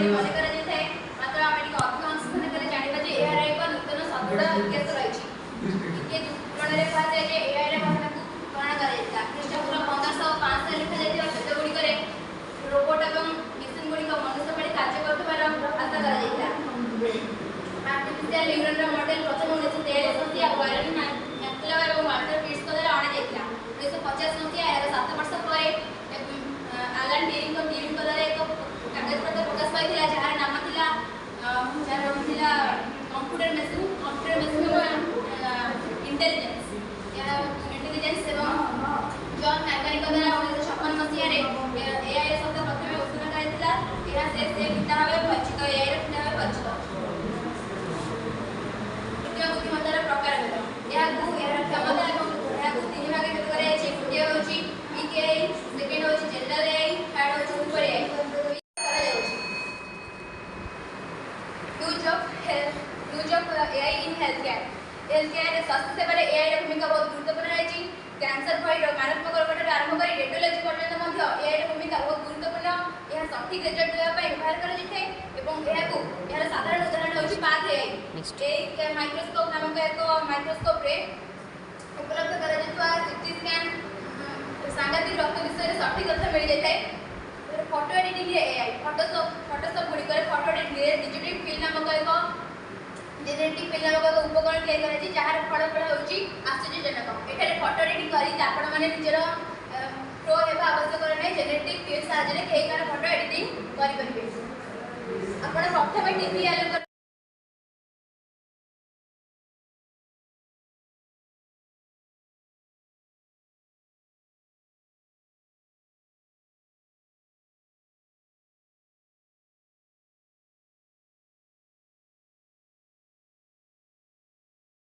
ବୋଲି ମନେ କରାଯାଇଥାଏ। ମାତ୍ର ଆମେ ଟିକେ ଅଧିକ ଅନୁସନ୍ଧାନ କଲେ ଜାଣିବା ଯେ ଏହାର ଏକ ନୂତନ ସଦୃଢ଼ ଇତିହାସ ରହିଛି। ଟିକେ ଯୁକ୍ତଣରେ କୁହାଯାଏ ଯେ ଏଆଇର ଭାବନାକୁ ଗ୍ରହଣ କରାଯାଇଥିଲା। ଖ୍ରୀଷ୍ଟପୂର୍ବ 1550 ଲେଖାଯାଇଥିବା ବେଦଗୁଡ଼ିକରେ ରୋବୋଟ ଏବଂ ମେସିନ୍ ଗୁଡ଼ିକ ମନୁଷ୍ୟ ଭଳି କାର୍ଯ୍ୟ କରୁଥିବାର ଆଶା କରାଯାଇଥିଲା। ଆର୍ଟିଫିସିଆଲ ନ୍ୟୁରନର ମଡେଲ ପ୍ରଥମେ 1943 ମସିହା ୱାରେନ୍ ମ୍ୟାକ୍ଲେଲାଣ୍ଡ ଏବଂ ୱାଲ୍ଟର ପିଟ୍ସଙ୍କ ଦ୍ୱାରା ଅଣାଯାଇଥିଲା। 1950 ମସିହା ଏହାର 7 ବର୍ଷ ପରେ ଆଲାନ୍ ଟ୍ୟୁରିଂଙ୍କ ଦ୍ୱାରା ଏକ କାଗଜପତ୍ର ପ୍ରକାଶ ପାଇଥିଲା ଯାହାର ନାମ ଥିଲା କମ୍ପ୍ୟୁଟର ମେସିନ୍ ଇଣ୍ଟେଲିଜେନ୍ସ ଏବଂ ଜନ୍ ମ୍ୟାକାରିଙ୍କ ଦ୍ୱାରା 1956 ମସିହାରେ ଏଆଇର ଶବ୍ଦ ପ୍ରଥମେ ଉଦ୍ଭାବନ କରାଯାଇଥିଲା। ଏହା ସେ ପିତା ଭାବେ ପରିଚିତ ଏଆଇର ପିତା ଭାବେ ପରିଚିତ। କୃତ୍ରିମ ବୁଦ୍ଧିମତ୍ତାର ପ୍ରକାରଭେଦ ଏହାର କ୍ଷମତା ଏବଂ ଏହାକୁ ତିନି ଭାଗରେ ଭେଦ କରାଯାଇଛି। ଗୋଟିଏ ହେଉଛି ୱିକ୍ ଏଆଇ, ସେକେଣ୍ଡ ହେଉଛି ଜେନେରାଲ ଏଆଇ, ଥାର୍ଡ ହେଉଛି ସୁପର ଏଆଇ କରାଯାଉଛି। Use of AI in health care स्वास्थ्य सेवा एआईर भूमिका बहुत गुरुत्वपूर्ण रही। कैंसर भई मारात्मक रोग आरंभ कर रेडियोलॉजी पर्यटन एआईर भूमिका बहुत गुरुत्वपूर्ण। यह सठिक रिजल्ट देवाई व्यवहार कर साधारण उदाहरण होची पाथ एआई। माइक्रोस्कोप नामक एक माइक्रोस्कोप रे उपलब्ध करा सीटी स्कैन सांघातिक रक्त विषय सठिक तथ्य मिल जाए। फोटो एडिटिंग एआई फोटोशॉप गुड़िक फोटो एडिटिंग डिजिटल फिल्म नामक एक जेनेटिक फिल्म नामक एक उपकरण तैयारी जार फलाफल होची आश्चर्यजनक। एठारे फोटो एडिटिंग करी आपण माने निजर प्रो हेबा आवश्यक नै जेनेटिक फिल्म साहाय्य रे केही कार फोटो एडिटिंग करि परिबे। आपण प्रथमे टीवी